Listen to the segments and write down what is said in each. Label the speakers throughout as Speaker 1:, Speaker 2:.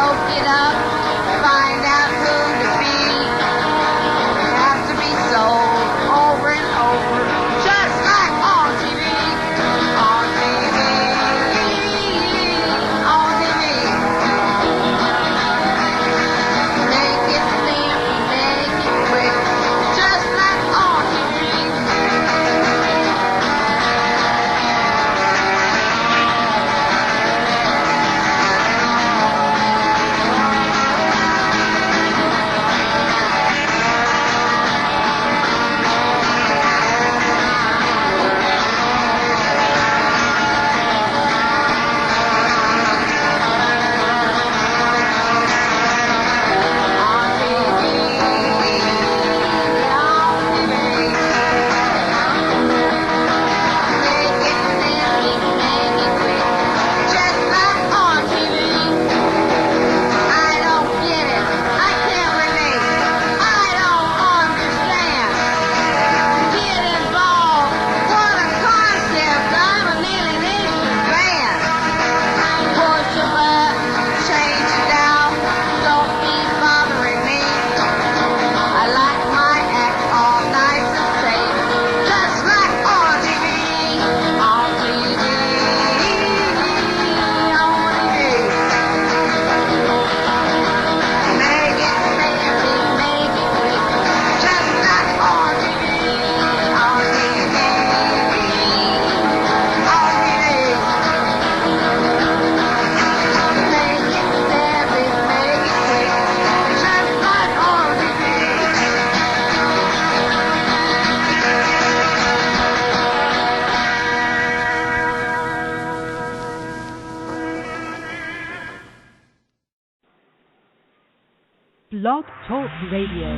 Speaker 1: look it up, find out who to be. It has to be sold over and over, just like on TV. On TV. On TV. Make it simple, make it quick, just like on TV.
Speaker 2: Blog Talk Radio.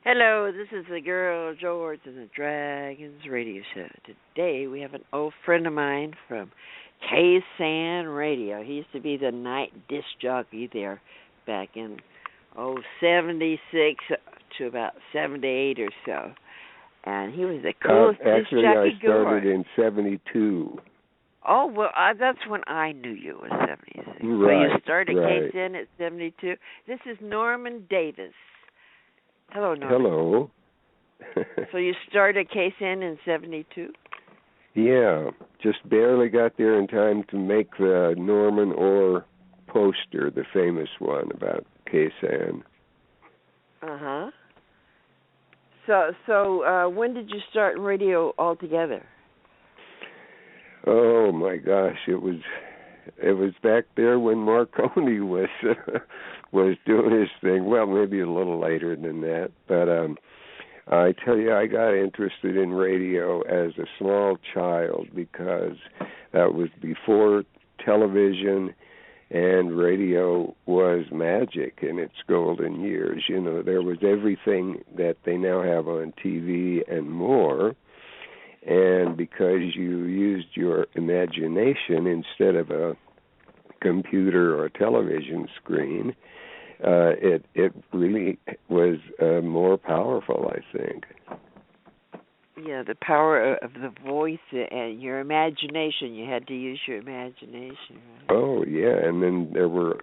Speaker 3: Hello, this is the girl George and the Dragons Radio Show. Today we have an old friend of mine from KSAN Radio. He used to be the night disc jockey there back in 76 to about 78 or so. And he was the coolest disc jockey
Speaker 4: Actually, I started
Speaker 3: going.
Speaker 4: in 72.
Speaker 3: Oh, well, that's when I knew you was 76.
Speaker 4: Right,
Speaker 3: so you started
Speaker 4: right.
Speaker 3: KSAN at 72. This is Norman Davis. Hello, Norman.
Speaker 4: Hello.
Speaker 3: So you started KSAN in 72?
Speaker 4: Yeah, just barely got there in time to make the Norman Orr poster, the famous one about KSAN.
Speaker 3: Uh-huh. So when did you start radio altogether?
Speaker 4: Oh my gosh, it was back there when Marconi was doing his thing. Well, maybe a little later than that, but I tell you, I got interested in radio as a small child because that was before television, and radio was magic in its golden years. You know, there was everything that they now have on TV and more. And because you used your imagination instead of a computer or a television screen, it really was more powerful, I think.
Speaker 3: Yeah, the power of the voice and your imagination. You had to use your imagination. Right?
Speaker 4: Oh, yeah, and then there were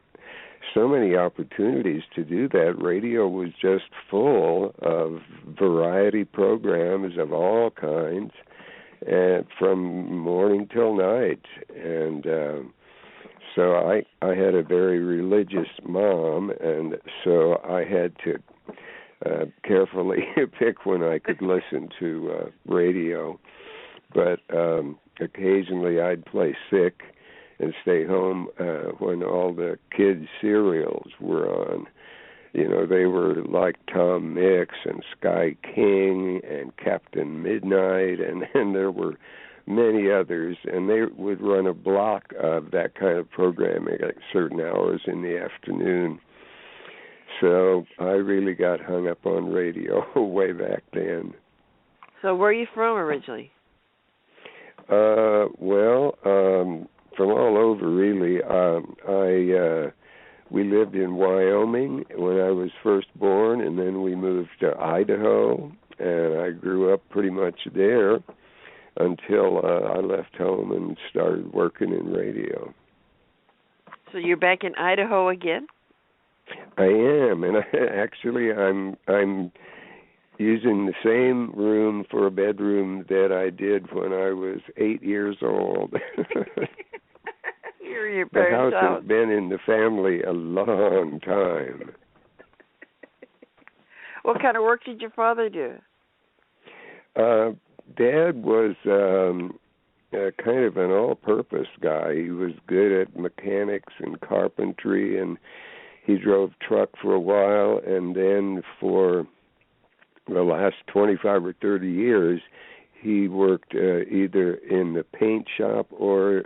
Speaker 4: so many opportunities to do that. Radio was just full of variety programs of all kinds, and from morning till night. And so I had a very religious mom, and so I had to carefully pick when I could listen to radio. But occasionally I'd play sick and stay home when all the kids' serials were on. You know, they were like Tom Mix and Sky King and Captain Midnight, and there were many others, and they would run a block of that kind of programming at certain hours in the afternoon. So I really got hung up on radio way back then.
Speaker 3: So where are you from originally?
Speaker 4: From all over, really. We lived in Wyoming when I was first born, and then we moved to Idaho, and I grew up pretty much there until I left home and started working in radio.
Speaker 3: So you're back in Idaho again?
Speaker 4: I am, and I'm using the same room for a bedroom that I did when I was 8 years old.
Speaker 3: You're in your
Speaker 4: The
Speaker 3: parents'
Speaker 4: house has been in the family a long time.
Speaker 3: What kind of work did your father do?
Speaker 4: Dad was kind of an all-purpose guy. He was good at mechanics and carpentry, and he drove truck for a while, and then for the last 25 or 30 years, he worked either in the paint shop or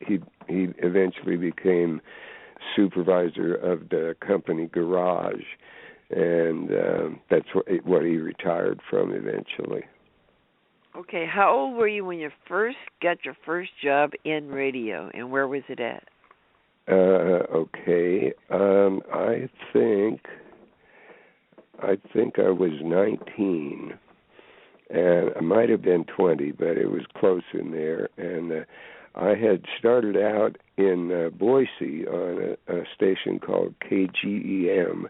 Speaker 4: he eventually became supervisor of the company garage, and that's what he retired from eventually.
Speaker 3: Okay, how old were you when you first got your first job in radio, and where was it at?
Speaker 4: Okay, I think I was 19, and I might have been 20, but it was close in there. And I had started out in Boise on a station called KGEM.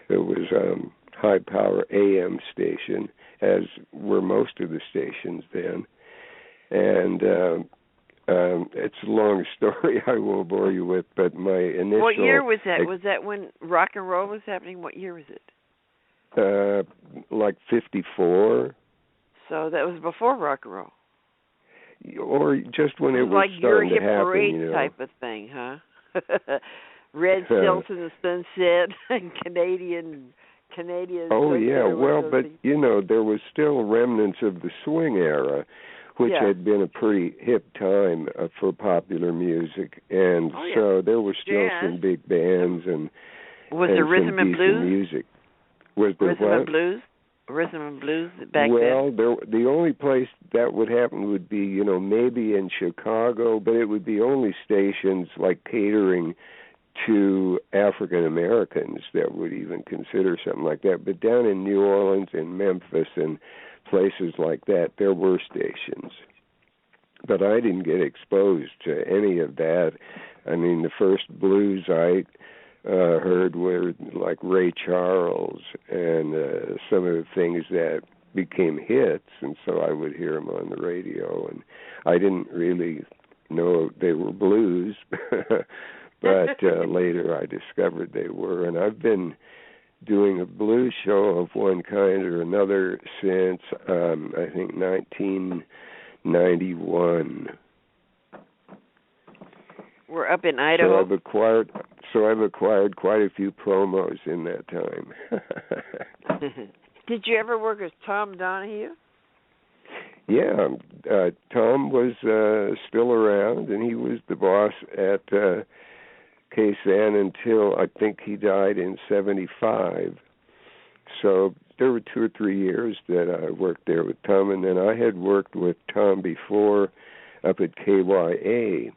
Speaker 4: It was a high-power AM station, as were most of the stations then. And it's a long story I won't bore you with, but my initial...
Speaker 3: What year was that? Was that when rock and roll was happening? What year was it?
Speaker 4: Like 54.
Speaker 3: So that was before rock and roll.
Speaker 4: Or just when it was
Speaker 3: like
Speaker 4: starting
Speaker 3: your
Speaker 4: to happen,
Speaker 3: parade
Speaker 4: you know.
Speaker 3: type of thing, huh? Red Stilts in the Sunset and Canadian.
Speaker 4: Oh yeah, well, but you know there was still remnants of the swing era, which had been a pretty hip time for popular music, and so there were still some big bands and
Speaker 3: was there rhythm and blues
Speaker 4: music. Was there
Speaker 3: rhythm
Speaker 4: what?
Speaker 3: and blues? Rhythm and blues back then?
Speaker 4: Well, the only place that would happen would be, you know, maybe in Chicago, but it would be only stations like catering to African Americans that would even consider something like that. But down in New Orleans and Memphis and places like that, there were stations. But I didn't get exposed to any of that. I mean, the first blues I heard were like Ray Charles and some of the things that became hits, and so I would hear them on the radio, and I didn't really know they were blues, but later I discovered they were, and I've been doing a blues show of one kind or another since I think 1991.
Speaker 3: We're up in Idaho.
Speaker 4: So I've acquired quite a few promos in that time.
Speaker 3: Did you ever work with Tom Donahue?
Speaker 4: Yeah, Tom was still around, and he was the boss at KSAN until I think he died in '75. So there were 2 or 3 years that I worked there with Tom, and then I had worked with Tom before up at KYA.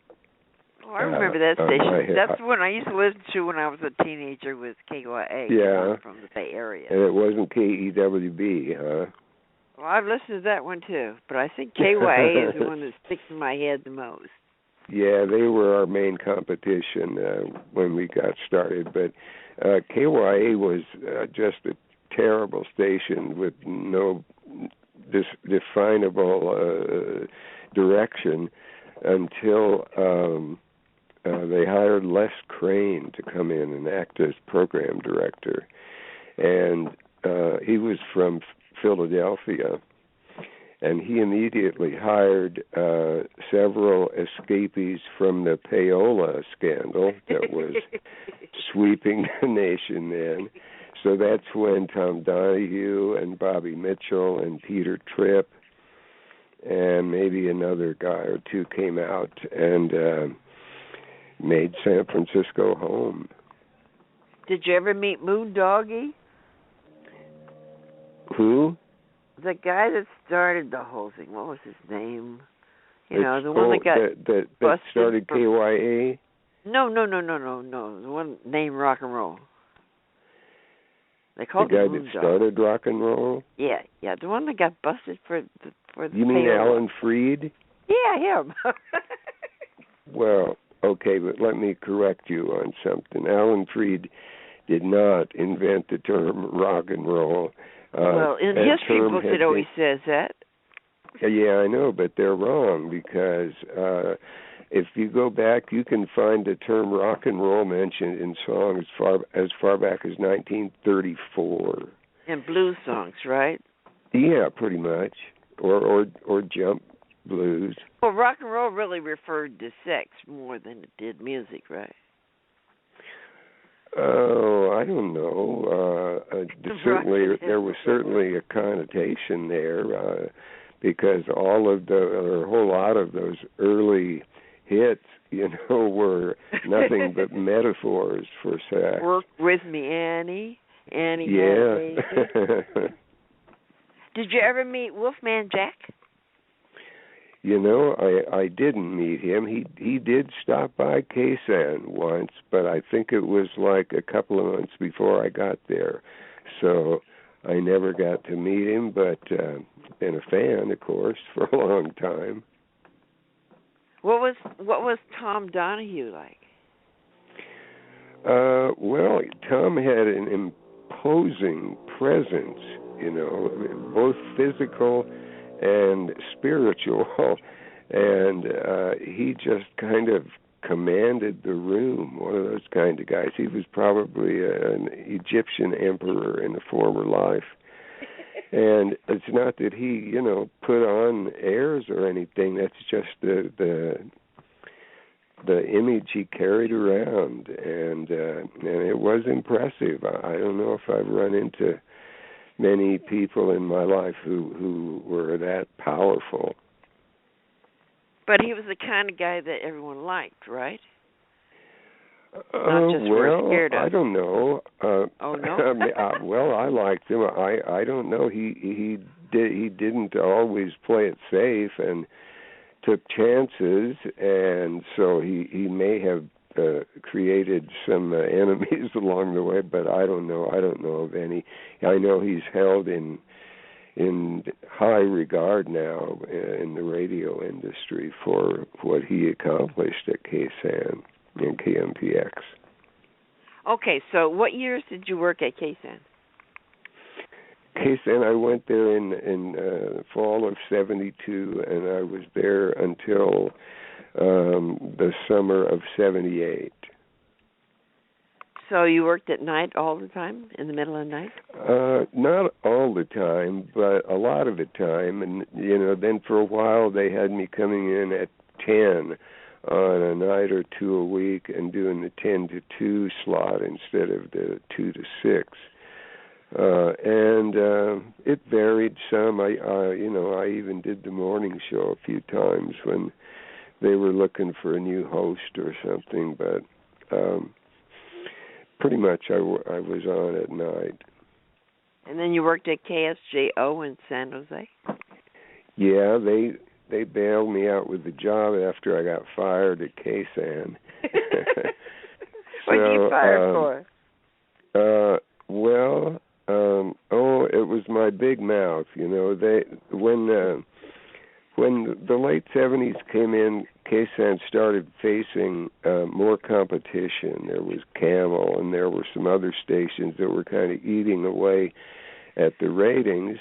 Speaker 3: Oh, I remember that station. That's what I used to listen to when I was a teenager, was KYA.
Speaker 4: Yeah.
Speaker 3: From the Bay Area.
Speaker 4: And it wasn't KEWB, huh?
Speaker 3: Well, I've listened to that one too, but I think KYA is the one that sticks in my head the most.
Speaker 4: Yeah, they were our main competition when we got started, but KYA was just a terrible station with no definable direction until they hired Les Crane to come in and act as program director. And he was from Philadelphia, and he immediately hired several escapees from the payola scandal that was sweeping the nation then. So that's when Tom Donahue and Bobby Mitchell and Peter Tripp and maybe another guy or two came out and made San Francisco home.
Speaker 3: Did you ever meet Moondoggie?
Speaker 4: Who?
Speaker 3: The guy that started the whole thing. What was his name? You know, the one that got
Speaker 4: that started KYA?
Speaker 3: No. The one named Rock and Roll. They called
Speaker 4: the guy
Speaker 3: him
Speaker 4: that started rock and roll?
Speaker 3: Yeah. The one that got busted for the
Speaker 4: You mean
Speaker 3: payola.
Speaker 4: Alan Freed?
Speaker 3: Yeah, him.
Speaker 4: Well, Okay, but let me correct you on something. Alan Freed did not invent the term rock and roll.
Speaker 3: Well, in history books it always says that.
Speaker 4: Yeah, I know, but they're wrong because if you go back, you can find the term rock and roll mentioned in songs as far back as 1934.
Speaker 3: And blues songs, right?
Speaker 4: Yeah, pretty much, or jump blues.
Speaker 3: Well, rock and roll really referred to sex more than it did music, right?
Speaker 4: Oh, I don't know. There was certainly a connotation there because a whole lot of those early hits, were nothing but metaphors for sex.
Speaker 3: Work with me, Annie. Annie.
Speaker 4: Yeah.
Speaker 3: Did you ever meet Wolfman Jack?
Speaker 4: I didn't meet him. He did stop by KSAN once, but I think it was like a couple of months before I got there. So I never got to meet him, but been a fan, of course, for a long time.
Speaker 3: What was Tom Donahue like?
Speaker 4: Well, Tom had an imposing presence, both physical and spiritual, and he just kind of commanded the room, one of those kind of guys. He was probably an Egyptian emperor in a former life. And it's not that he, put on airs or anything. That's just the image he carried around, and it was impressive. I don't know if I've run into many people in my life who were that powerful.
Speaker 3: But he was the kind of guy that everyone liked, right? Not just scared of.
Speaker 4: I don't know.
Speaker 3: Oh no.
Speaker 4: Well, I liked him. I don't know. He didn't always play it safe and took chances, and so he may have created some enemies along the way, but I don't know. I don't know of any. I know he's held in high regard now in the radio industry for what he accomplished at KSAN and KMPX.
Speaker 3: Okay, so what years did you work at KSAN?
Speaker 4: KSAN, I went there in fall of '72, and I was there until the summer of '78.
Speaker 3: So you worked at night all the time, in the middle of the night?
Speaker 4: Not all the time, but a lot of the time. And, then for a while they had me coming in at 10 on a night or two a week and doing the 10 to 2 slot instead of the 2 to 6. And it varied some. I even did the morning show a few times when they were looking for a new host or something, but pretty much I was on at night.
Speaker 3: And then you worked at KSJO in San Jose?
Speaker 4: Yeah, they bailed me out with the job after I got fired at KSAN.
Speaker 3: What were you fired for?
Speaker 4: It was my big mouth. When the late '70s came in, KSAN started facing more competition. There was Camel, and there were some other stations that were kind of eating away at the ratings.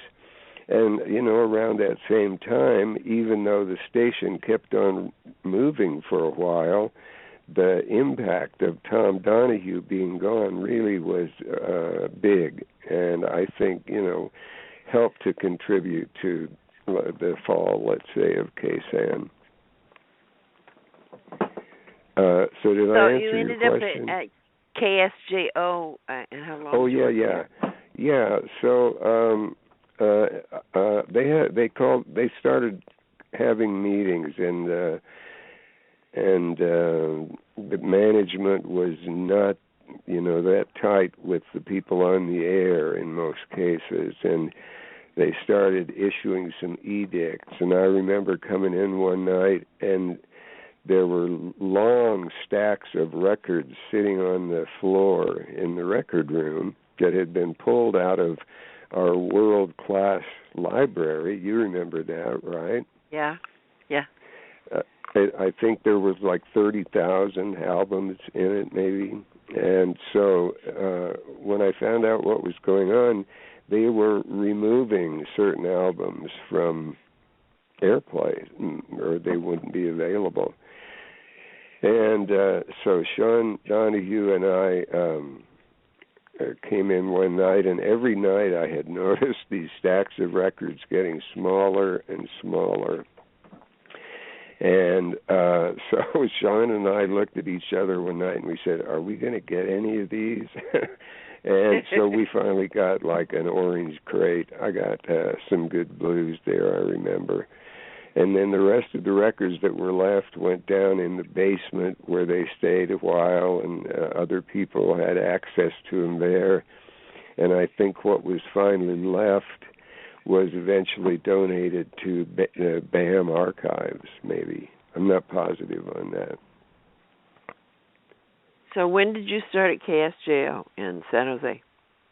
Speaker 4: And, around that same time, even though the station kept on moving for a while, the impact of Tom Donahue being gone really was big. And I think, helped to contribute to the fall, let's say, of KSAN. So did I answer your question? So
Speaker 3: you ended up at KSJO, and how long?
Speaker 4: Oh, yeah. So they started having meetings, and the management was not, that tight with the people on the air in most cases, and they started issuing some edicts. And I remember coming in one night, and there were long stacks of records sitting on the floor in the record room that had been pulled out of our world-class library. You remember that, right?
Speaker 3: Yeah.
Speaker 4: I think there was like 30,000 albums in it, maybe. And so when I found out what was going on, they were removing certain albums from airplay, or they wouldn't be available. And so Sean Donahue and I came in one night, and every night I had noticed these stacks of records getting smaller and smaller. And so Sean and I looked at each other one night and we said, are we going to get any of these? And so we finally got like an orange crate. I got some good blues there, I remember. And then the rest of the records that were left went down in the basement where they stayed a while, and other people had access to them there. And I think what was finally left was eventually donated to BAM Archives, maybe. I'm not positive on that.
Speaker 3: So when did you start at KSJO in San Jose?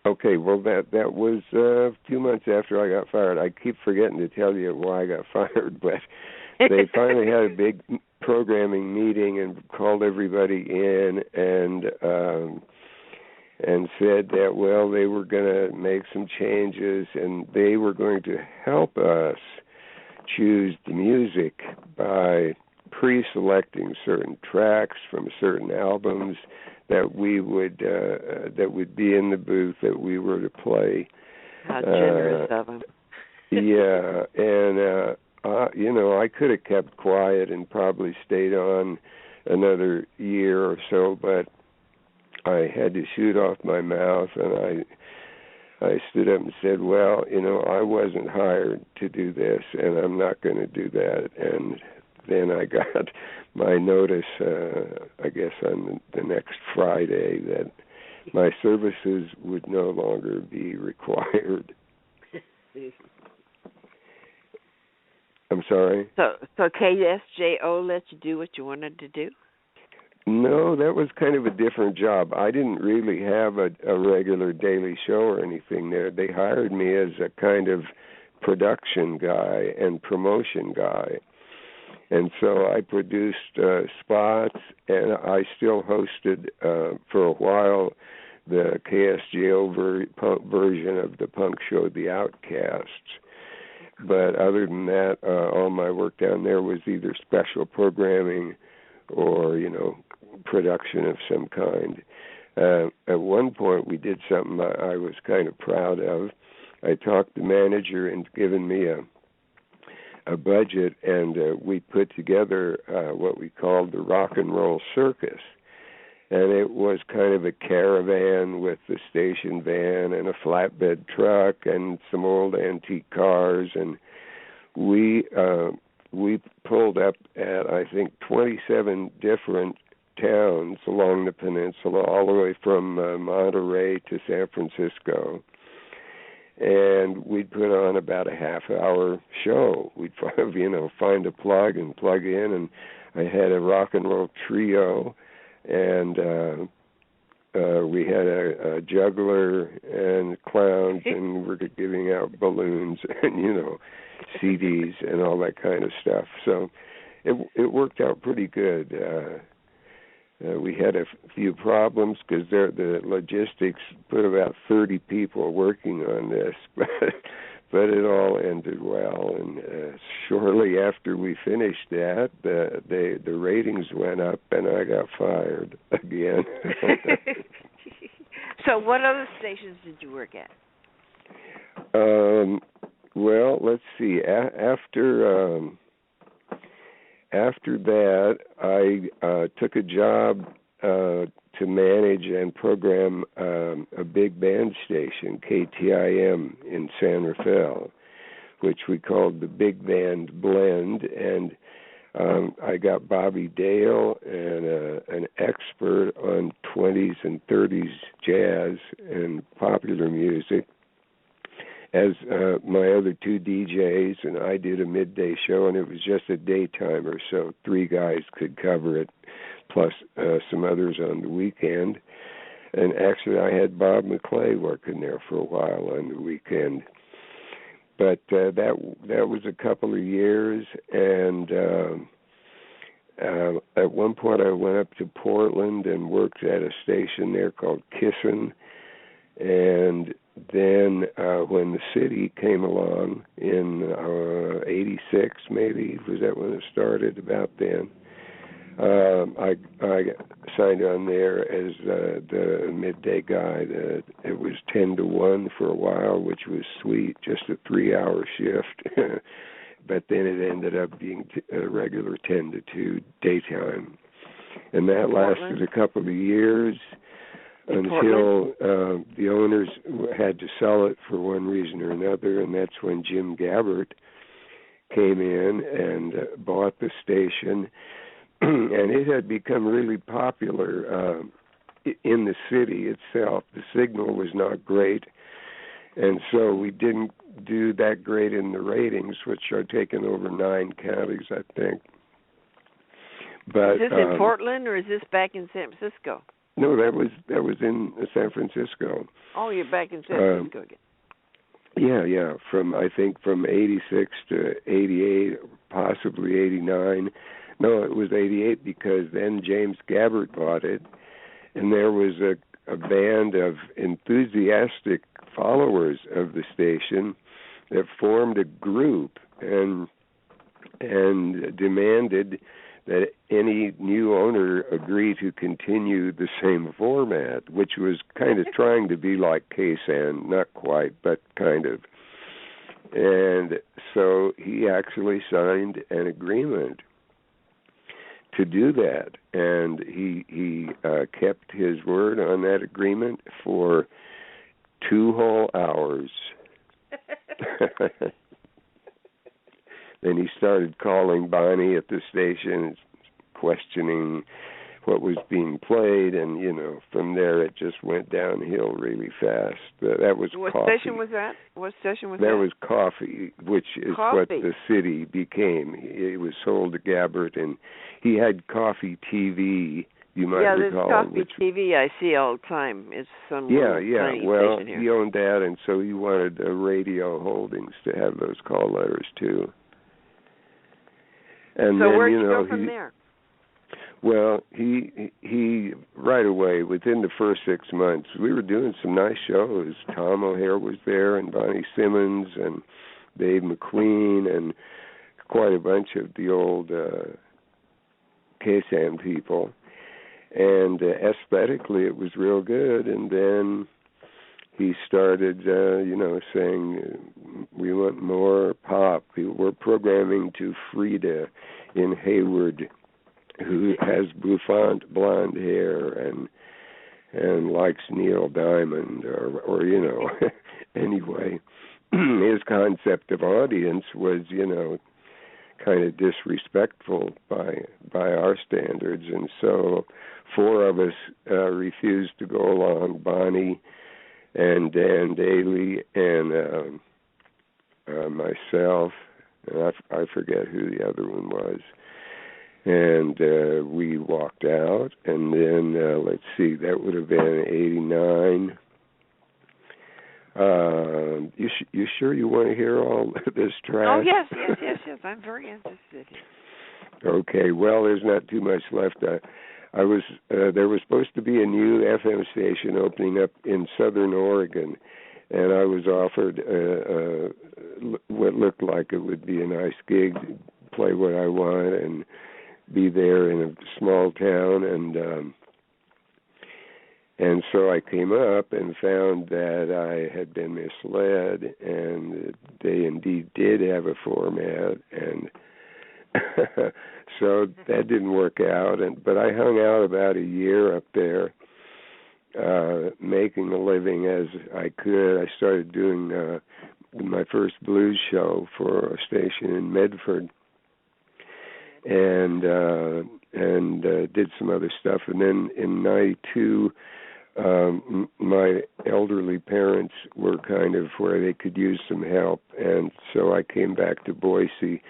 Speaker 4: Okay, well, that was a few months after I got fired. I keep forgetting to tell you why I got fired, but they finally had a big programming meeting and called everybody in and said that, well, they were going to make some changes and they were going to help us choose the music by pre-selecting certain tracks from certain albums that we would that would be in the booth that we were to play.
Speaker 3: How generous of them.
Speaker 4: Yeah, and I could have kept quiet and probably stayed on another year or so, but I had to shoot off my mouth, and I stood up and said, well, I wasn't hired to do this, and I'm not going to do that. And then I got my notice, I guess on the next Friday, that my services would no longer be required. I'm sorry?
Speaker 3: So KSJO let you do what you wanted to do?
Speaker 4: No, that was kind of a different job. I didn't really have a regular daily show or anything there. They hired me as a kind of production guy and promotion guy. And so I produced spots, and I still hosted for a while the KSJO version of the punk show, The Outcasts. But other than that, all my work down there was either special programming or, production of some kind. At one point, we did something I was kind of proud of. I talked the manager into giving me a budget, and we put together what we called the Rock and Roll Circus. And it was kind of a caravan with the station van and a flatbed truck and some old antique cars. And we pulled up at, I think, 27 different towns along the peninsula, all the way from Monterey to San Francisco. And we'd put on about a half-hour show. We'd find a plug and plug in, and I had a rock and roll trio, and we had a juggler and clowns, and we were giving out balloons and CDs and all that kind of stuff. So it worked out pretty good. We had a few problems because the logistics put about 30 people working on this, but it all ended well. And shortly after we finished that, the ratings went up, and I got fired again.
Speaker 3: So what other stations did you work at?
Speaker 4: Well, let's see. After that, I took a job to manage and program a big band station, KTIM, in San Rafael, which we called the Big Band Blend. And I got Bobby Dale and an expert on 20s and 30s jazz and popular music as my other two DJs, and I did a midday show, and it was just a daytimer, so 3 guys could cover it, plus some others on the weekend. And actually, I had Bob McClay working there for a while on the weekend. But that was a couple of years, and at one point I went up to Portland and worked at a station there called KSAN. And then when the city came along in 86, maybe, was that when it started, about then, I signed on there as the midday guy. It was 10 to 1 for a while, which was sweet, just a 3-hour shift. But then it ended up being a regular 10 to 2 daytime. And that lasted a couple of years until the owners had to sell it for one reason or another, and that's when Jim Gabbert came in and bought the station. And it had become really popular in the city itself. The signal was not great, and so we didn't do that great in the ratings, which are taken over 9 counties, I think. But,
Speaker 3: is this in Portland, or is this back in San Francisco?
Speaker 4: No, that was in San Francisco.
Speaker 3: Oh, you're back in San Francisco again.
Speaker 4: Yeah. From 86 to 88, possibly 89. No, it was 88 because then James Gabbert bought it, and there was a band of enthusiastic followers of the station that formed a group and demanded that any new owner agree to continue the same format, which was kind of trying to be like KSAN, not quite, but kind of. And so he actually signed an agreement to do that, and he kept his word on that agreement for 2 whole hours. Then he started calling Bonnie at the station, questioning what was being played, and, from there it just went downhill really fast. That was
Speaker 3: What
Speaker 4: KOFY.
Speaker 3: station was that? What station was that?
Speaker 4: That was KOFY, which is what the city became. It was sold to Gabbert, and he had KOFY TV, you might recall.
Speaker 3: Yeah, there's KOFY TV I see all the time. It's some tiny
Speaker 4: well,
Speaker 3: station here.
Speaker 4: He owned that, and so he wanted the radio holdings to have those call letters, too. And
Speaker 3: so
Speaker 4: then,
Speaker 3: where'd you go from there?
Speaker 4: Well, he right away, within the first 6 months, we were doing some nice shows. Tom O'Hare was there, and Bonnie Simmons, and Dave McQueen, and quite a bunch of the old KSAN people. And aesthetically, it was real good. And then he started, saying, we want more pop. We're programming to Frida in Hayward, who has bouffant blonde hair and likes Neil Diamond, or anyway, his concept of audience was, kind of disrespectful by our standards, and so 4 of us refused to go along: Bonnie and Dan Daly and myself, and I forget who the other one was. And we walked out, and then, let's see, that would have been 89. You sure you want to hear all this trash?
Speaker 3: Oh, yes. I'm very interested.
Speaker 4: Okay, well, there's not too much left. There was supposed to be a new FM station opening up in Southern Oregon, and I was offered what looked like it would be a nice gig, play what I want, and be there in a small town, and so I came up and found that I had been misled, and they indeed did have a format, and so that didn't work out. But I hung out about a year up there, making a living as I could. I started doing my first blues show for a station in Medford, and did some other stuff. And then in 92, my elderly parents were kind of where they could use some help, and so I came back to Boise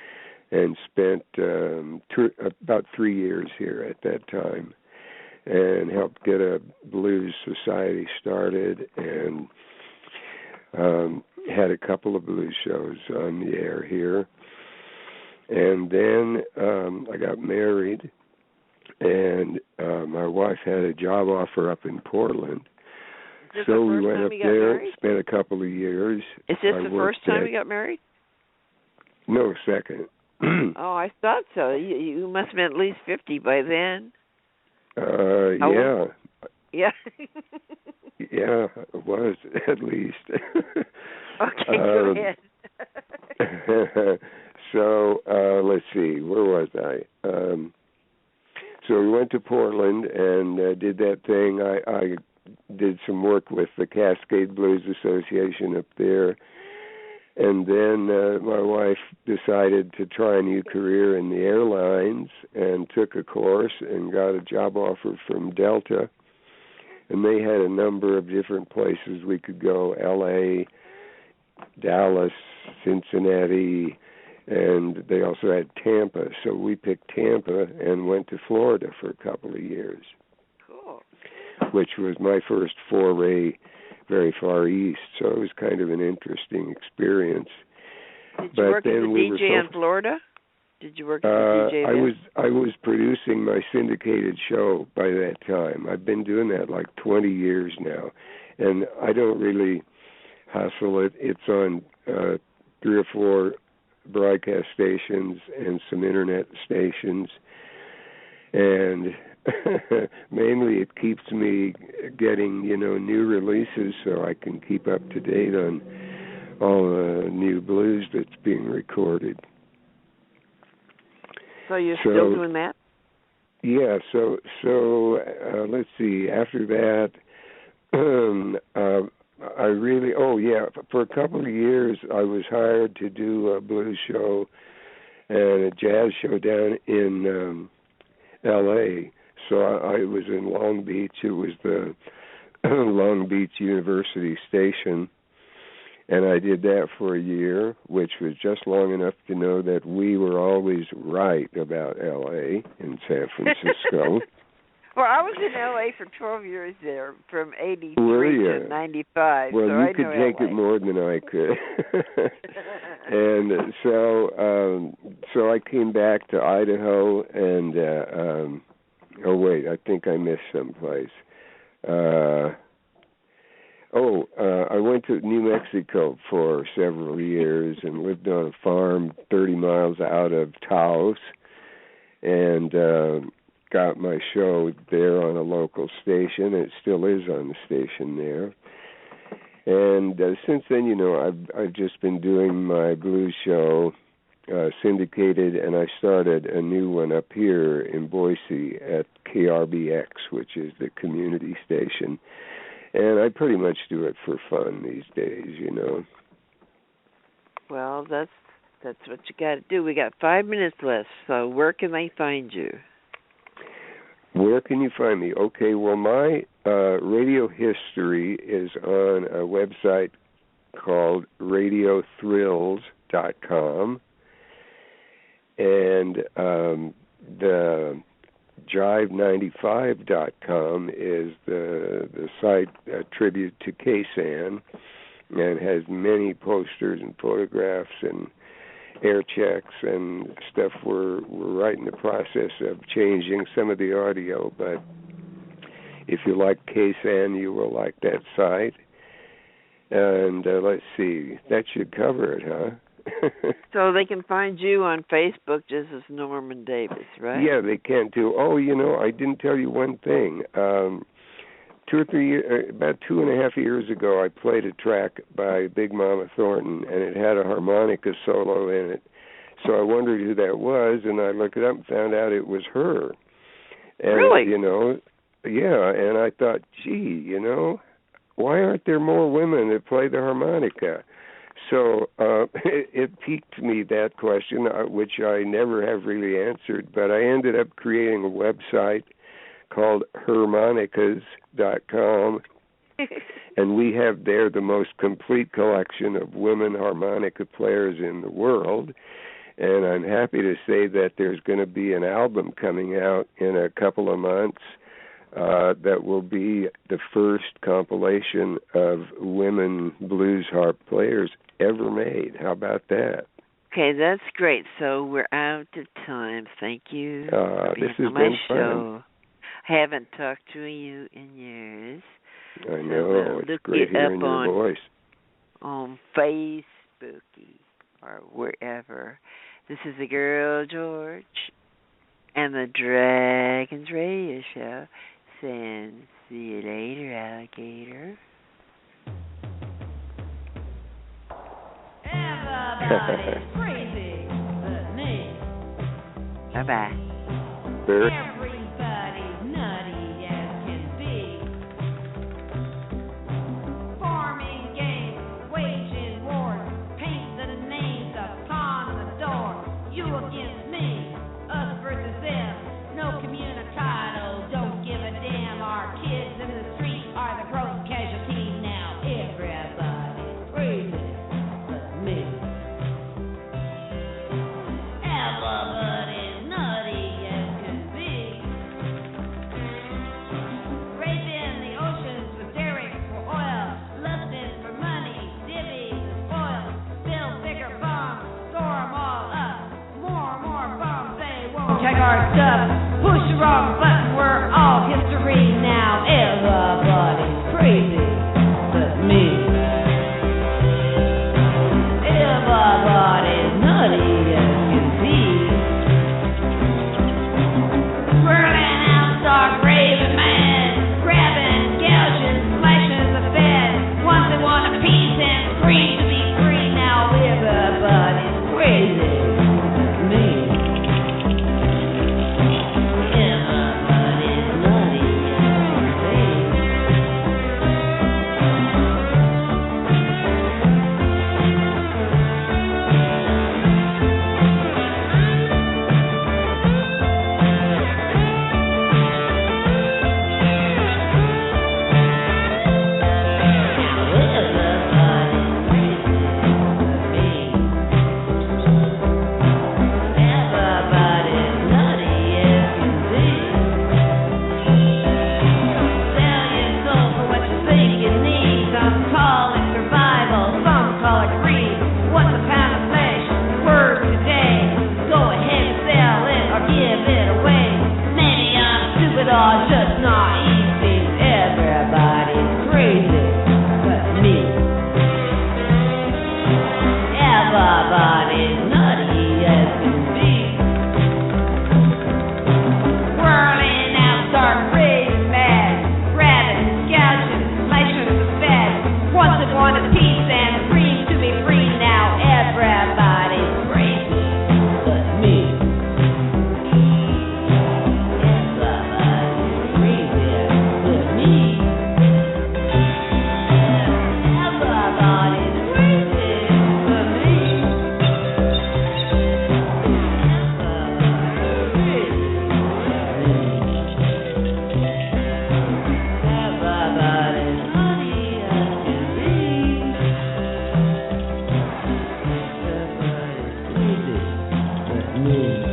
Speaker 4: and spent about 3 years here at that time, and helped get a blues society started, and had a couple of blues shows on the air here. And then I got married, and my wife had a job offer up in Portland. So we went up there, spent a couple of years.
Speaker 3: Is this the first time you got married?
Speaker 4: No, second.
Speaker 3: Oh, I thought so. You must have been at least 50 by then.
Speaker 4: Yeah.
Speaker 3: Yeah.
Speaker 4: Yeah, it was, at least.
Speaker 3: Okay, go ahead.
Speaker 4: So, let's see, where was I? So we went to Portland and did that thing. I did some work with the Cascade Blues Association up there. And then my wife decided to try a new career in the airlines and took a course and got a job offer from Delta. And they had a number of different places we could go, L.A., Dallas, Cincinnati, and they also had Tampa. So we picked Tampa and went to Florida for a couple of years.
Speaker 3: Cool. Which
Speaker 4: was my first foray very far east, so it was kind of an interesting experience.
Speaker 3: Did you work as a DJ in Florida? Did you work as a DJ there?
Speaker 4: I was producing my syndicated show by that time. I've been doing that like 20 years now, and I don't really hustle it. It's on 3 or 4 broadcast stations and some internet stations, and mainly it keeps me getting, new releases so I can keep up to date on all the new blues that's being recorded.
Speaker 3: So you're still doing that?
Speaker 4: Yeah, so let's see, after that, I really, for a couple of years I was hired to do a blues show and a jazz show down in L.A., so I was in Long Beach. It was the Long Beach University station, and I did that for a year, which was just long enough to know that we were always right about L.A. and San Francisco.
Speaker 3: Well, I was in L.A. for 12 years there, from 83 to 95.
Speaker 4: Well,
Speaker 3: so
Speaker 4: you could take it more than I could. And so I came back to Idaho, and I think I missed someplace. I went to New Mexico for several years and lived on a farm 30 miles out of Taos, and got my show there on a local station. It still is on the station there. And since then, I've just been doing my blues show, syndicated, and I started a new one up here in Boise at KRBX, which is the community station. And I pretty much do it for fun these days,
Speaker 3: Well, that's what you got to do. We got 5 minutes left, so where can they find you?
Speaker 4: Where can you find me? Okay, well, my radio history is on a website called radiothrills.com, and the jive95.com is the site, a tribute to KSAN, and has many posters and photographs and air checks and stuff. We're right in the process of changing some of the audio, but if you like KSAN, you will like that site. And let's see, that should cover it, huh?
Speaker 3: So they can find you on Facebook just as Norman Davis, right?
Speaker 4: Yeah, they can too. Oh, I didn't tell you one thing. 2 or 3 years, about 2.5 years ago, I played a track by Big Mama Thornton, and it had a harmonica solo in it. So I wondered who that was, and I looked it up and found out it was her. And,
Speaker 3: really?
Speaker 4: Yeah, and I thought, gee, why aren't there more women that play the harmonica? So it piqued me, that question, which I never have really answered, but I ended up creating a website called harmonicas.com, and we have there the most complete collection of women harmonica players in the world. And I'm happy to say that there's going to be an album coming out in a couple of months that will be the first compilation of women blues harp players ever made. How about that?
Speaker 3: Okay, that's great. So we're out of time. Thank you for being
Speaker 4: this has
Speaker 3: on my
Speaker 4: been
Speaker 3: show. I haven't talked to you in years.
Speaker 4: I know. It's great hearing your voice.
Speaker 3: On Facebook or wherever. This is the girl George and the Dragons Radio Show saying, see you later, alligator.
Speaker 5: Everybody's crazy but me.
Speaker 3: Bye-bye.
Speaker 5: Everybody's nutty as can be. Forming games, waging wars, paint the names upon the door. You against me, us versus them. No communicado, don't give a damn. Our kids in the street are the gross casualty now. Everybody's crazy but me. Everybody's nutty as can be. Raping the oceans with derricks for oil, lusting for money, divvies and spoils. Build bigger bombs, store 'em all up. More bombs, they won't check our stuff. Push the wrong button, we're all history now. Everybody's crazy but me. Everybody's nutty as can be. Swirling out, stark raving mad, grabbing, gouging, slashing the bed. Once they want a piece and free to be free. Now everybody's crazy but me. Everybody's nutty as can be. Just not easy. Everybody's crazy but me. Everybody's nutty as can be. Whirling out, start raving mad, grabbing, gouging, slashing the bed. Once they want a piece and free to be free. Now everybody's crazy but me. Me.